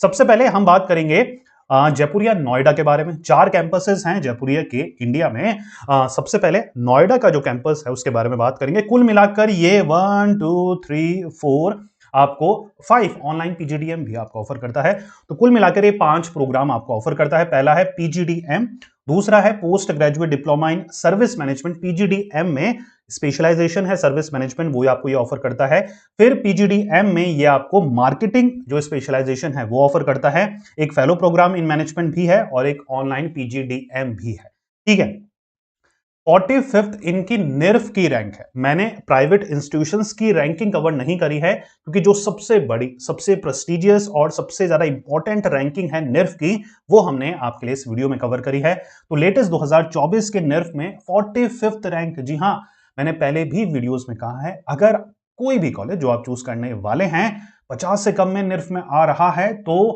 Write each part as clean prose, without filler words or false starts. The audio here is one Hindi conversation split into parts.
सबसे पहले हम बात करेंगे जयपुर या नोएडा के बारे में। 4 कैंपसेस हैं जयपुर के इंडिया में। सबसे पहले नोएडा का जो कैंपस है उसके बारे में बात करेंगे। कुल मिलाकर ये 1 2 3 4 आपको 5 ऑनलाइन पीजीडीएम भी आपको ऑफर करता है। तो कुल मिलाकर ये 5 प्रोग्राम आपको ऑफर करता है। पहला है पीजीडीएम, दूसरा है post graduate diploma in service management. PGDM में स्पेशलाइजेशन है सर्विस मैनेजमेंट, वो आपको ये ऑफर करता है। फिर पीजीडीएम में ये आपको मार्केटिंग जो स्पेशलाइजेशन है वो ऑफर करता है। एक फेलो प्रोग्राम इन मैनेजमेंट भी है और एक ऑनलाइन पीजीडीएम भी है। ठीक है, 45th इनकी निर्फ की रैंक है। मैंने प्राइवेट इंस्टीट्यूशंस की रैंकिंग कवर नहीं करी है क्योंकि जो सबसे बड़ी, सबसे प्रेस्टिजियस और सबसे ज्यादा इंपॉर्टेंट रैंकिंग है निर्फ की, वो हमने आपके लिए इस वीडियो में कवर करी है। तो लेटेस्ट 2024 के निर्फ में 45th रैंक। जी हां, मैंने पहले भी वीडियोस में कहा है, अगर कोई भी कॉलेज जो आप चूज करने वाले हैं 50 से कम में निर्फ में आ रहा है तो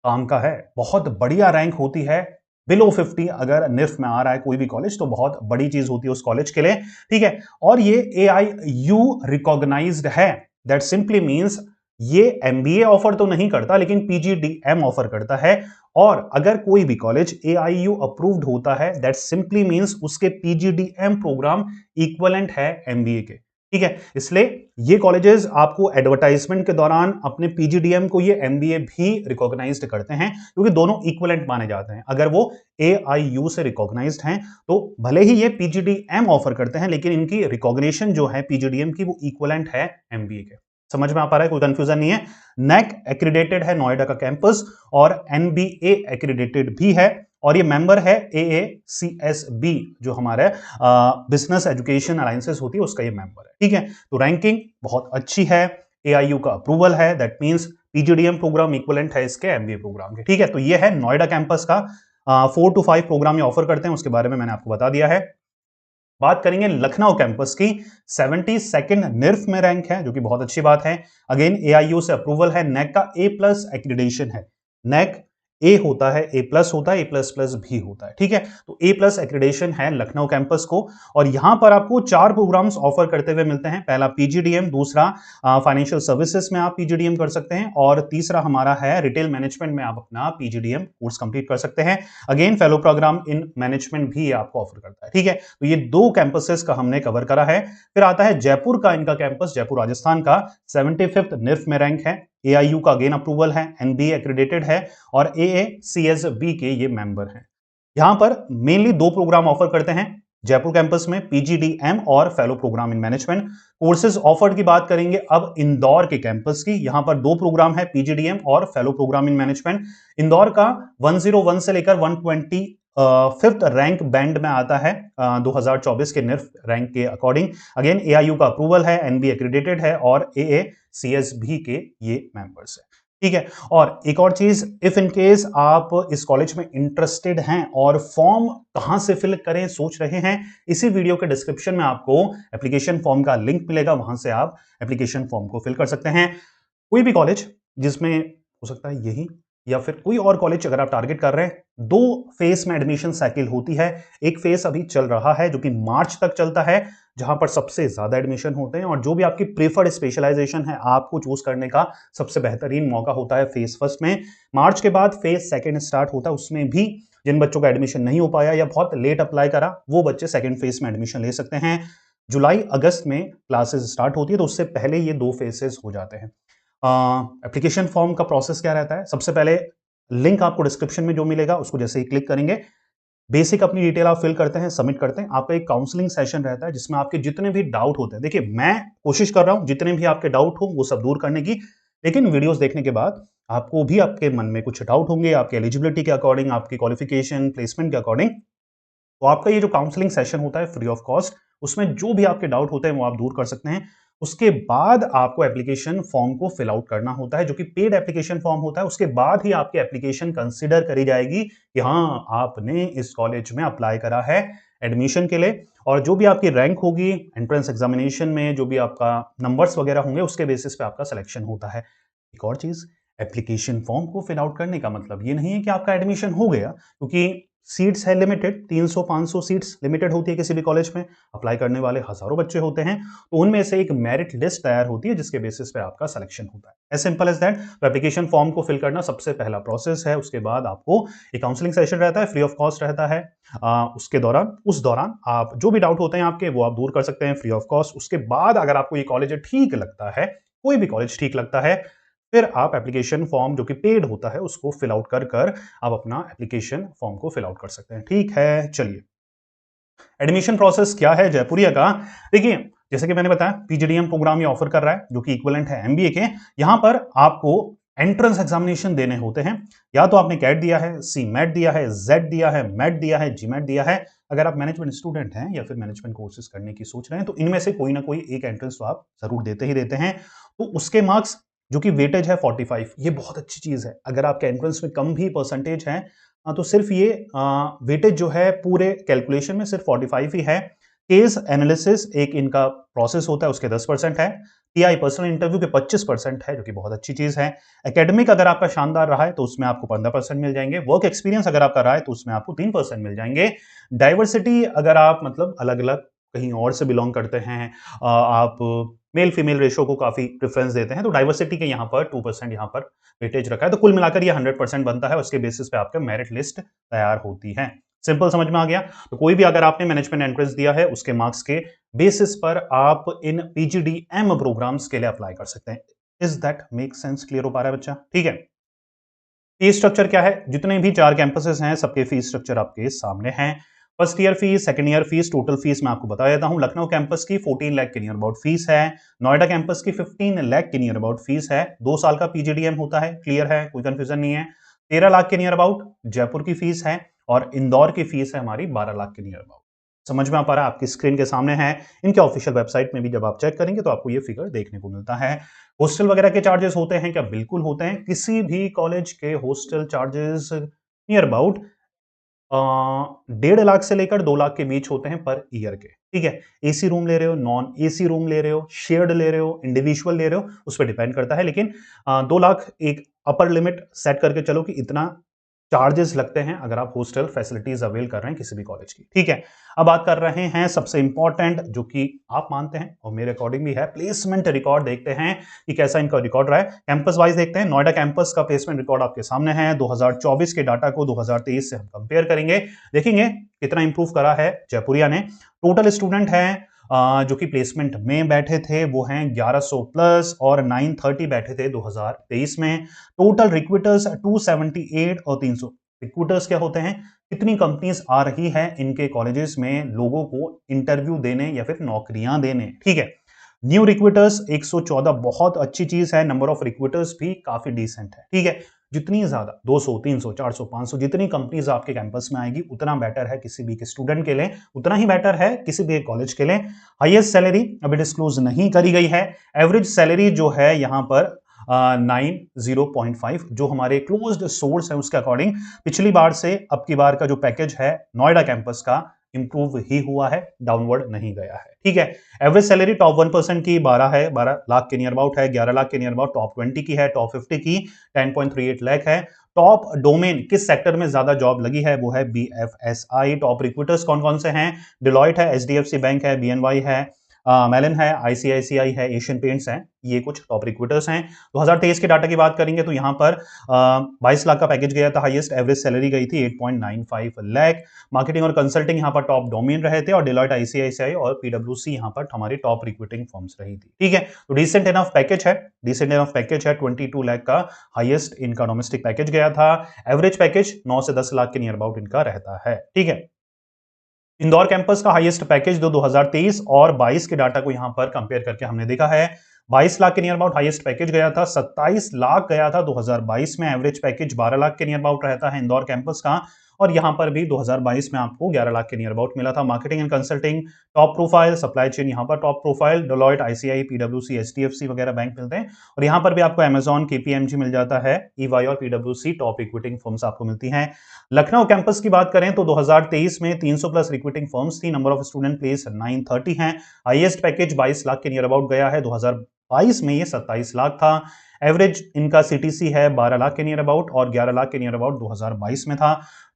काम का है, बहुत बढ़िया रैंक होती है। बिलो 50 अगर निफ्ट में आ रहा है कोई भी कॉलेज तो बहुत बड़ी चीज होती है उस कॉलेज के लिए। ठीक है, और ये AIU रिकॉग्नाइज्ड है। दैट सिंपली मींस ये MBA ऑफर तो नहीं करता लेकिन PGDM ऑफर करता है। और अगर कोई भी कॉलेज AIU अप्रूव्ड होता है दैट सिंपली मींस उसके PGDM प्रोग्राम इक्विवेलेंट है MBA के। ठीक है, इसलिए ये कॉलेजेस आपको एडवर्टाइजमेंट के दौरान अपने पीजीडीएम को ये MBA भी रिकॉग्नाइज्ड करते हैं क्योंकि दोनों इक्विवेलेंट माने जाते हैं। अगर वो AIU से रिकॉग्नाइज्ड हैं तो भले ही ये पीजीडीएम ऑफर करते हैं लेकिन इनकी रिकॉग्निशन जो है पीजीडीएम की वो इक्विवेलेंट है MBA के। समझ में आ पा रहा है? कोई कंफ्यूजन नहीं है। NAAC एक्रीडेटेड है नोएडा का कैंपस और NBA एक्रीडेटेड भी है और ये मेंबर है AACSB जो हमारे बिजनेस एजुकेशन अलायंसेस होती है उसका ये मेंबर है। ठीक है, तो रैंकिंग बहुत अच्छी है, AIU का अप्रूवल है, that means PGDM program equivalent है इसके MBA प्रोग्राम के। ठीक है, तो ये है नोएडा कैंपस का 4 to 5 प्रोग्राम ये ऑफर करते हैं, उसके बारे में मैंने आपको बता दिया है। बात करेंगे लखनऊ कैंपस की। 72nd निर्फ में रैंक है जो कि बहुत अच्छी बात है। अगेन AIU से अप्रूवल है, NAAC का A+ एक्रीडेशन है। NAAC A होता है, A+ होता है, A++ भी होता है। ठीक है, तो A+ एक्रीडेशन है लखनऊ कैंपस को और यहां पर आपको 4 प्रोग्राम्स ऑफर करते हुए मिलते हैं। पहला पीजीडीएम, दूसरा फाइनेंशियल सर्विसेज में आप पीजीडीएम कर सकते हैं और तीसरा हमारा है रिटेल मैनेजमेंट में आप अपना पीजीडीएम कोर्स कंप्लीट कर सकते हैं। Again fellow program in management भी आपको ऑफर करता है। ठीक है, तो ये 2 कैंपसेस का हमने कवर करा है। फिर आता है जयपुर का इनका कैंपस, जयपुर राजस्थान का। 75th निर्फ में रैंक है, AIU का अगेन अप्रूवल है, NBA एक्रीडेटेड है और AACSB के ये मेंबर हैं। यहां पर मेनली 2 प्रोग्राम ऑफर करते हैं जयपुर कैंपस में, पीजीडीएम और fellow program in management. Courses offered की बात करेंगे अब इंदौर के कैंपस की। यहां पर 2 प्रोग्राम है, पीजीडीएम और fellow program in management. Indore का 101 से लेकर 120 फिफ्थ रैंक बैंड में आता है 2024 के निर्फ रैंक के अकॉर्डिंग। अगेन AIU का अप्रूवल है, NBA एक्रीडेटेड है और AACSB के ये मेंबर्स है। ठीक है, और एक और चीज, इफ इन केस आप इस कॉलेज में इंटरेस्टेड हैं और फॉर्म कहां से फिल करें सोच रहे हैं, इसी वीडियो के डिस्क्रिप्शन में आपको एप्लीकेशन फॉर्म का लिंक मिलेगा, वहां से आप एप्लीकेशन फॉर्म को फिल कर सकते हैं। कोई भी कॉलेज जिसमें हो सकता है यही या फिर कोई और कॉलेज अगर आप टारगेट कर रहे हैं, 2 फेस में एडमिशन साइकिल होती है। एक फेस अभी चल रहा है जो कि मार्च तक चलता है, जहां पर सबसे ज्यादा एडमिशन होते हैं और जो भी आपकी प्रेफर्ड स्पेशलाइजेशन है आपको चूज करने का सबसे बेहतरीन मौका होता है फेस फर्स्ट में। मार्च के बाद फेस सेकंड स्टार्ट होता है, उसमें भी जिन बच्चों का एडमिशन नहीं हो पाया या बहुत लेट अप्लाई करा वो बच्चे सेकंड फेज में एडमिशन ले सकते हैं। जुलाई अगस्त में क्लासेस स्टार्ट होती है तो उससे पहले ये 2 फेसेस हो जाते हैं। एप्लीकेशन फॉर्म का प्रोसेस क्या रहता है? सबसे पहले लिंक आपको डिस्क्रिप्शन में जो मिलेगा उसको जैसे ही क्लिक करेंगे, बेसिक अपनी डिटेल आप फिल करते हैं, सबमिट करते हैं। आपका एक काउंसलिंग सेशन रहता है जिसमें आपके जितने भी डाउट होते हैं, देखिए मैं कोशिश कर रहा हूं जितने भी आपके डाउट हो वो सब दूर करने की, लेकिन वीडियोस देखने के बाद आपको भी आपके मन में कुछ डाउट होंगे आपके एलिजिबिलिटी के अकॉर्डिंग, आपकी क्वालिफिकेशन, प्लेसमेंट के अकॉर्डिंग। तो आपका ये जो काउंसलिंग सेशन होता है फ्री ऑफ कॉस्ट, उसमें जो भी आपके डाउट होते हैं वो आप दूर कर सकते हैं। उसके बाद आपको एप्लीकेशन फॉर्म को फिल आउट करना होता है जो कि पेड एप्लीकेशन फॉर्म होता है। उसके बाद ही आपकी एप्लीकेशन कंसीडर करी जाएगी कि हाँ आपने इस कॉलेज में अप्लाई करा है एडमिशन के लिए। और जो भी आपकी रैंक होगी एंट्रेंस एग्जामिनेशन में, जो भी आपका नंबर्स वगैरह होंगे उसके बेसिस पे आपका सिलेक्शन होता है। एक और चीज, एप्लीकेशन फॉर्म को फिल आउट करने का मतलब ये नहीं है कि आपका एडमिशन हो गया, क्योंकि सीट्स है लिमिटेड, 300-500 सीट्स लिमिटेड होती है किसी भी कॉलेज में। अप्लाई करने वाले हजारों बच्चे होते हैं, तो उनमें से एक मेरिट लिस्ट तैयार होती है जिसके बेसिस पे आपका सिलेक्शन होता है। As simple as that. तो एप्लीकेशन फॉर्म को फिल करना सबसे पहला प्रोसेस है। उसके बाद आपको एक काउंसलिंग सेशन रहता है, फ्री ऑफ कॉस्ट रहता है। उस दौरान आप जो भी डाउट होते हैं आपके, वो आप दूर कर सकते हैं फ्री ऑफ कॉस्ट। उसके बाद अगर आपको ये कॉलेज ठीक लगता है, कोई भी कॉलेज ठीक लगता है, फिर आप एप्लीकेशन फॉर्म जो कि पेड होता है उसको फिल आउट कर कर आप अपना एप्लीकेशन फॉर्म को फिल आउट कर सकते हैं। ठीक है, चलिए एडमिशन प्रोसेस क्या है जयपुरिया का। देखिए, जैसे कि मैंने बताया, पीजीडीएम प्रोग्राम ये ऑफर कर रहा है जो कि इक्विवेलेंट है एमबीए के। यहां पर आपको एंट्रेंस एग्जामिनेशन देने होते हैं। या तो आपने कैट दिया है, सी मैट दिया है, जेड दिया है, मैट दिया है, जी मैट दिया है। अगर आप मैनेजमेंट स्टूडेंट हैं या फिर मैनेजमेंट कोर्सेज करने की सोच रहे हैं, तो इनमें से कोई ना कोई एक एंट्रेंस तो आप जरूर देते ही देते हैं। तो उसके मार्क्स जो कि वेटेज है 45, ये बहुत अच्छी चीज है। अगर आपके एंट्रेंस में कम भी परसेंटेज है, तो सिर्फ ये वेटेज जो है पूरे कैलकुलेशन में सिर्फ 45 ही है। केस एनालिसिस एक इनका प्रोसेस होता है, उसके 10% है। टीआई पर्सनल इंटरव्यू के 25% है, जो कि बहुत अच्छी चीज है। एकेडमिक अगर आपका शानदार रहा है तो उसमें आपको 15% मिल जाएंगे। वर्क एक्सपीरियंस अगर आपका रहा है तो उसमें आपको 3% मिल जाएंगे। डाइवर्सिटी अगर आप मतलब अलग अलग कहीं और से बिलोंग करते हैं, आप मेल फीमेल रेशो को काफी प्रेफरेंस देते हैं, तो डाइवर्सिटी के यहाँ पर 2% यहाँ पर वेटेज रखा है। तो कुल मिलाकर ये 100% बनता है। उसके बेसिस पे आपका मेरिट लिस्ट तैयार होती है। सिंपल समझ में आ गया। तो कोई भी अगर आपने मैनेजमेंट एंट्रेंस दिया है, उसके मार्क्स के बेसिस पर आप इन पीजीडीएम प्रोग्राम्स के लिए अप्लाई कर सकते हैं। Is that make sense? Clear हो पा रहा है बच्चा? ठीक है। फीस स्ट्रक्चर क्या है? जितने भी 4 कैंपसेस हैं सबके फीस स्ट्रक्चर आपके सामने हैं। First year fees, second year fees, total fees मैं आपको बता देता हूं। लखनऊ कैंपस की 14 लाख के नियर अबाउट फीस है। नोएडा कैंपस की 15 लाख के नियर अबाउट फीस है। 2 साल का पीजीडीएम होता है, क्लियर है, कोई कंफ्यूजन नहीं है। 13 लाख के नियर अबाउट जयपुर की फीस है, और इंदौर की फीस है हमारी 12 लाख के नियर अबाउट। समझ में आ पा रहा है? आपकी स्क्रीन के सामने है। इनके ऑफिशियल वेबसाइट में भी जब आप चेक करेंगे तो आपको ये फिगर देखने को मिलता है। हॉस्टल वगैरह के चार्जेस होते हैं क्या? बिल्कुल होते हैं। किसी भी कॉलेज के hostel charges near about 1.5 lakh से लेकर 2 लाख के बीच होते हैं पर ईयर के। ठीक है, एसी रूम ले रहे हो, नॉन एसी रूम ले रहे हो, शेयर्ड ले रहे हो, इंडिविजुअल ले रहे हो, उस पर डिपेंड करता है। लेकिन 2 लाख एक अपर लिमिट सेट करके चलो कि इतना चार्जेस लगते हैं अगर आप हॉस्टल फैसिलिटीज अवेल कर रहे हैं किसी भी कॉलेज की। ठीक है, अब बात कर रहे हैं सबसे इंपॉर्टेंट, जो कि आप मानते हैं और मेरे अकॉर्डिंग भी है, प्लेसमेंट रिकॉर्ड देखते हैं कि कैसा इनका रिकॉर्ड रहा है। कैंपस वाइज देखते हैं। नोएडा कैंपस का प्लेसमेंट रिकॉर्ड आपके सामने है। 2024 के डाटा को 2023 से हम कंपेयर करेंगे, देखेंगे कितना इंप्रूव करा है जयपुरिया ने। टोटल स्टूडेंट है जो कि प्लेसमेंट में बैठे थे वो हैं 1100 प्लस, और 930 बैठे थे 2023 में। टोटल रिक्रूटर्स 278 और 300। रिक्रूटर्स क्या होते हैं? कितनी कंपनीज आ रही है इनके कॉलेजेस में लोगों को इंटरव्यू देने या फिर नौकरियां देने। ठीक है, न्यू रिक्रूटर्स 114, बहुत अच्छी चीज है। नंबर ऑफ रिक्रूटर्स भी काफी डिसेंट है। ठीक है, जितनी ज्यादा 200, 300, 400, 500 जितनी कंपनीज आपके कैंपस में आएगी उतना बेटर है किसी भी स्टूडेंट के लिए, उतना ही बेटर है किसी भी कॉलेज के लिए। हाईएस्ट सैलरी अभी डिस्क्लोज नहीं करी गई है। एवरेज सैलरी जो है यहां पर 90.5, जो हमारे क्लोज्ड सोर्स है उसके अकॉर्डिंग पिछली बार से अब की बार का जो पैकेज है नोएडा कैंपस का इंप्रूव ही हुआ है, डाउनवर्ड नहीं गया है। ठीक है, एवरेज सैलरी टॉप 1% की 12 है, 12 लाख के नियर अबाउट है। 11 लाख के नियर अबाउट टॉप 20 की है। टॉप 50 की 10.38 लाख है। टॉप डोमेन किस सेक्टर में ज्यादा जॉब लगी है वो है बीएफएसआई। टॉप रिक्रूटर्स कौन कौन से हैं? डिलॉयट है, एचडीएफसी बैंक है, बीएनवाई है, मेलन है, आईसीआईसीआई है, एशियन पेंट्स हैं। ये कुछ टॉप रिक्रूटर्स हैं। 2023 के डाटा की बात करेंगे तो यहां पर 22 लाख का पैकेज गया था हाईएस्ट। एवरेज सैलरी गई थी 8.95 लाख। मार्केटिंग और कंसल्टिंग यहां पर टॉप डोमेन रहे थे, और डिलॉयट, आईसीआईसीआई और पीडब्ल्यूसी यहां पर हमारी टॉप रिक्रूटिंग फर्म्स रही थी। ठीक है, तो डिसेंट इनफ पैकेज है। डिसेंट इनफ पैकेज है। 22 लाख का हाईएस्ट इनका डोमेस्टिक पैकेज गया था। एवरेज पैकेज 9 से 10 लाख के नियर अबाउट इनका रहता है। ठीक है, इंदौर कैंपस का हाईएस्ट पैकेज 2023 और 22 के डाटा को यहां पर कंपेयर करके हमने देखा है। 22 लाख के नियर अबाउट हाईएस्ट पैकेज गया था। 27 लाख गया था 2022 में। एवरेज पैकेज 12 लाख के नियर अबाउट रहता है इंदौर कैंपस का, और यहां पर भी 2022 में आपको 11 लाख के नियर अबाउट मिला था। Marketing and consulting top profile, supply chain यहां पर टॉप प्रोफाइल, डेलॉयट, आईसीआई, पीडब्ल्यूसी, एचडीएफसी वगैरह बैंक मिलते हैं, और यहां पर भी आपको अमेजॉन, केपीएमजी मिल जाता है। ईवाई और पीडब्ल्यूसी टॉप रिक्रूटिंग फर्म्स आपको मिलती हैं। लखनऊ कैंपस की बात करें तो 2023 में 300 प्लस रिक्रूटिंग फर्म्स थी। नंबर ऑफ स्टूडेंट प्लेस 930 हैं। हाईएस्ट पैकेज 22 लाख के नियर अबाउट गया है। 2022 में ये 27 लाख था। एवरेज इनका सीटीसी है 12 लाख के नियर अबाउट और 11 लाख के नियर अबाउट 2022 में था।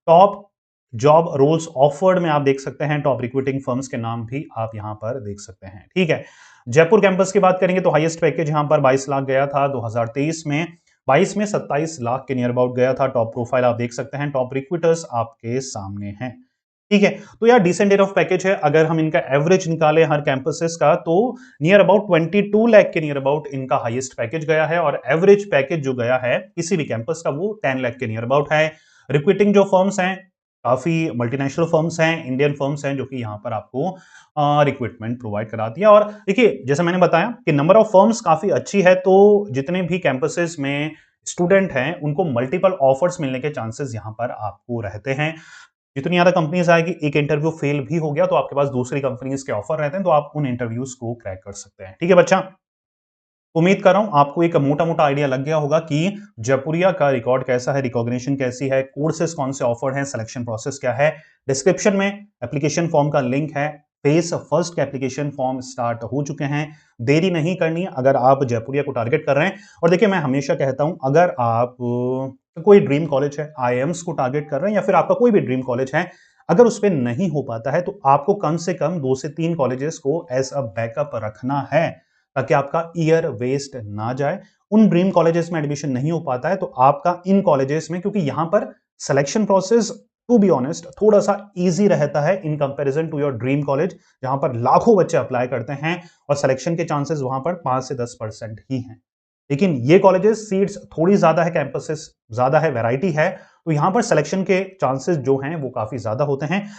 टॉप जॉब रोल्स ऑफर्ड में आप देख सकते हैं, टॉप रिक्रूटिंग फर्म्स के नाम भी आप यहां पर देख सकते हैं। ठीक है, जयपुर कैंपस की बात करेंगे तो हाईएस्ट पैकेज यहां पर 22 लाख गया था 2023 में, 22 में 27 लाख के नियर अबाउट गया था। टॉप प्रोफाइल आप देख सकते हैं, टॉप रिक्रूटर्स आपके सामने हैं। ठीक है, तो यार डिसेंट इनफ पैकेज है। अगर हम इनका एवरेज निकालें हर कैंपसेस का तो नियर अबाउट 22 लाख के नियर अबाउट इनका हाईएस्ट पैकेज गया है और एवरेज पैकेज जो गया है किसी भी कैंपस का वो 10 लाख के नियर अबाउट है। रिक्रूटिंग जो फर्म्स हैं काफी मल्टीनेशनल फर्म्स हैं, इंडियन फर्म्स हैं जो कि यहां पर आपको रिक्रूटमेंट प्रोवाइड कराती है। और देखिए जैसे मैंने बताया कि नंबर ऑफ फर्म्स काफी अच्छी है, तो जितने भी कैंपसेस में स्टूडेंट हैं उनको मल्टीपल ऑफर्स मिलने के चांसेस यहां पर आपको रहते हैं। जितनी ज्यादा कंपनीज आएगी, एक इंटरव्यू फेल भी हो गया तो आपके पास दूसरी कंपनीज के ऑफर रहते हैं, तो आप उन इंटरव्यूज को क्रैक कर सकते हैं। ठीक है बच्चा, उम्मीद कर रहा हूं आपको एक मोटा मोटा आइडिया लग गया होगा कि जयपुरिया का रिकॉर्ड कैसा है, रिकॉग्निशन कैसी है, कोर्सेज कौन से ऑफर हैं, सिलेक्शन प्रोसेस क्या है। डिस्क्रिप्शन में एप्लीकेशन फॉर्म का लिंक है। फेज फर्स्ट के एप्लीकेशन फॉर्म स्टार्ट हो चुके हैं, देरी नहीं करनी है अगर आप जयपुरिया को टारगेट कर रहे हैं। और देखिए मैं हमेशा कहता हूं अगर आप कोई ड्रीम कॉलेज है, आईएम्स को टारगेट कर रहे हैं या फिर आपका कोई भी ड्रीम कॉलेज है, अगर उस पर नहीं हो पाता है तो आपको कम से कम 2 से 3 कॉलेजेस को एज अ बैकअप रखना है ताकि आपका ईयर वेस्ट ना जाए। उन ड्रीम कॉलेजेस में एडमिशन नहीं हो पाता है तो आपका इन कॉलेजेस में, क्योंकि यहां पर selection process to be honest थोड़ा सा इजी रहता है in comparison to your dream college, जहां पर लाखों बच्चे अप्लाई करते हैं और सिलेक्शन के चांसेस वहां पर 5 से 10% ही हैं। लेकिन ये कॉलेजेस सीट्स थोड़ी ज्यादा है, कैंपसेस ज्यादा है, वैरायटी है, तो यहां पर सिलेक्शन के चांसेस जो हैं वो काफी ज्यादा होते हैं।